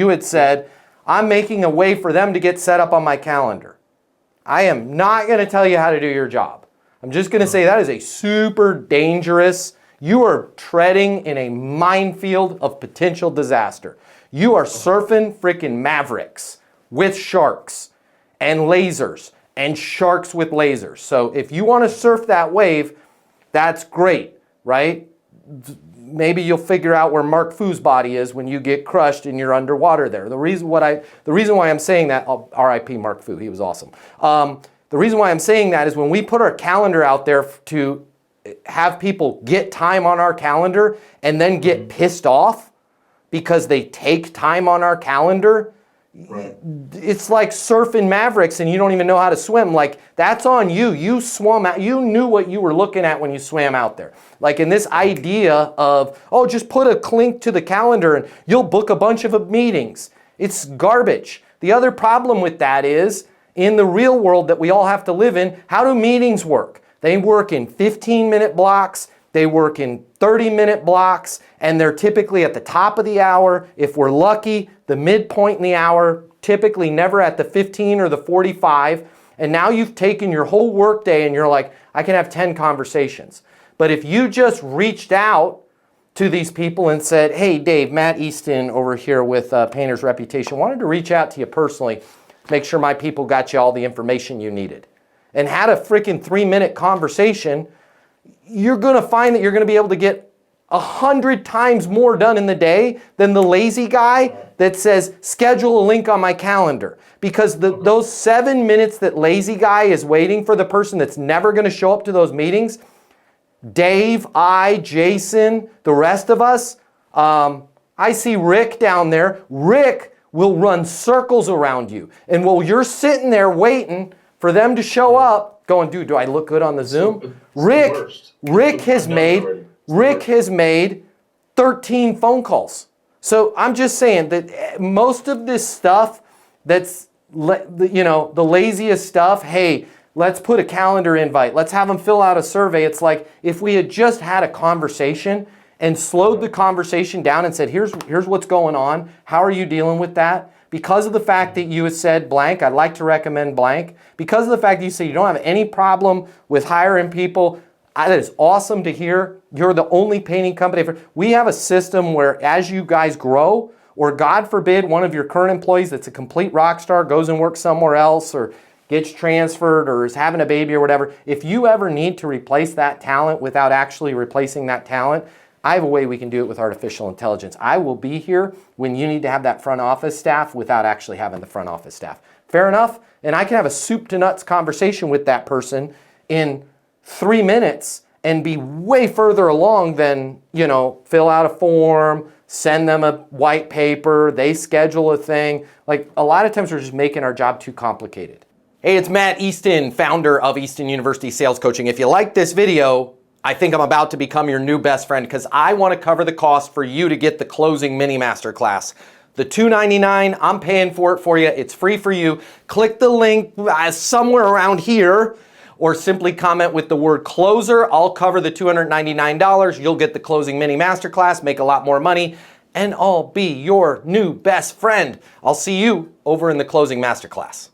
You had said, I'm making a way for them to get set up on my calendar. I am not going to tell you how to do your job. I'm just going to say that is a super dangerous, you are treading in a minefield of potential disaster. You are surfing freaking Mavericks with sharks and lasers and sharks with lasers. So if you want to surf that wave, that's great, right? Maybe you'll figure out where Mark Fu's body is when you get crushed and you're underwater there. The reason why I'm saying that, R.I.P. Mark Fu, he was awesome. The reason why I'm saying that is when we put our calendar out there to have people get time on our calendar and then get pissed off because they take time on our calendar, right. It's like surfing Mavericks and you don't even know how to swim. Like, that's on you. You swam out. You knew what you were looking at when you swam out there. Like, in this idea of, oh, just put a link to the calendar and you'll book a bunch of meetings. It's garbage. The other problem with that is, in the real world that we all have to live in, how do meetings work? They work in 15-minute blocks. They work in 30-minute blocks, and they're typically at the top of the hour. If we're lucky, the midpoint in the hour, typically never at the 15 or the 45. And now you've taken your whole workday and you're like, I can have 10 conversations. But if you just reached out to these people and said, hey, Dave, Matt Easton over here with Painter's Reputation, wanted to reach out to you personally, make sure my people got you all the information you needed, and had a freaking 3-minute conversation, you're going to find that you're going to be able to get 100 times more done in the day than the lazy guy that says, schedule a link on my calendar. Because those 7 minutes that lazy guy is waiting for the person that's never going to show up to those meetings, Dave, Jason, the rest of us, I see Rick down there. Rick will run circles around you. And while you're sitting there waiting for them to show up, going, dude, do I look good on the Zoom? Rick has made 13 phone calls. So I'm just saying that most of this stuff that's, the laziest stuff, hey, let's put a calendar invite. Let's have them fill out a survey. It's like if we had just had a conversation and slowed the conversation down and said, here's what's going on. How are you dealing with that? Because of the fact that you had said blank, I'd like to recommend blank. Because of the fact that you say you don't have any problem with hiring people, that is awesome to hear. You're the only painting company. We have a system where as you guys grow, or God forbid, one of your current employees that's a complete rock star goes and works somewhere else or gets transferred or is having a baby or whatever, if you ever need to replace that talent without actually replacing that talent, I have a way we can do it with artificial intelligence. I will be here when you need to have that front office staff without actually having the front office staff. Fair enough? And I can have a soup to nuts conversation with that person in 3 minutes and be way further along than, fill out a form, send them a white paper, they schedule a thing. Like, a lot of times we're just making our job too complicated. Hey, it's Matt Easton, founder of Easton University Sales Coaching. If you like this video, I think I'm about to become your new best friend because I want to cover the cost for you to get the closing mini masterclass. The $299, I'm paying for it for you. It's free for you. Click the link somewhere around here or simply comment with the word closer. I'll cover the $299. You'll get the closing mini masterclass, make a lot more money, and I'll be your new best friend. I'll see you over in the closing masterclass.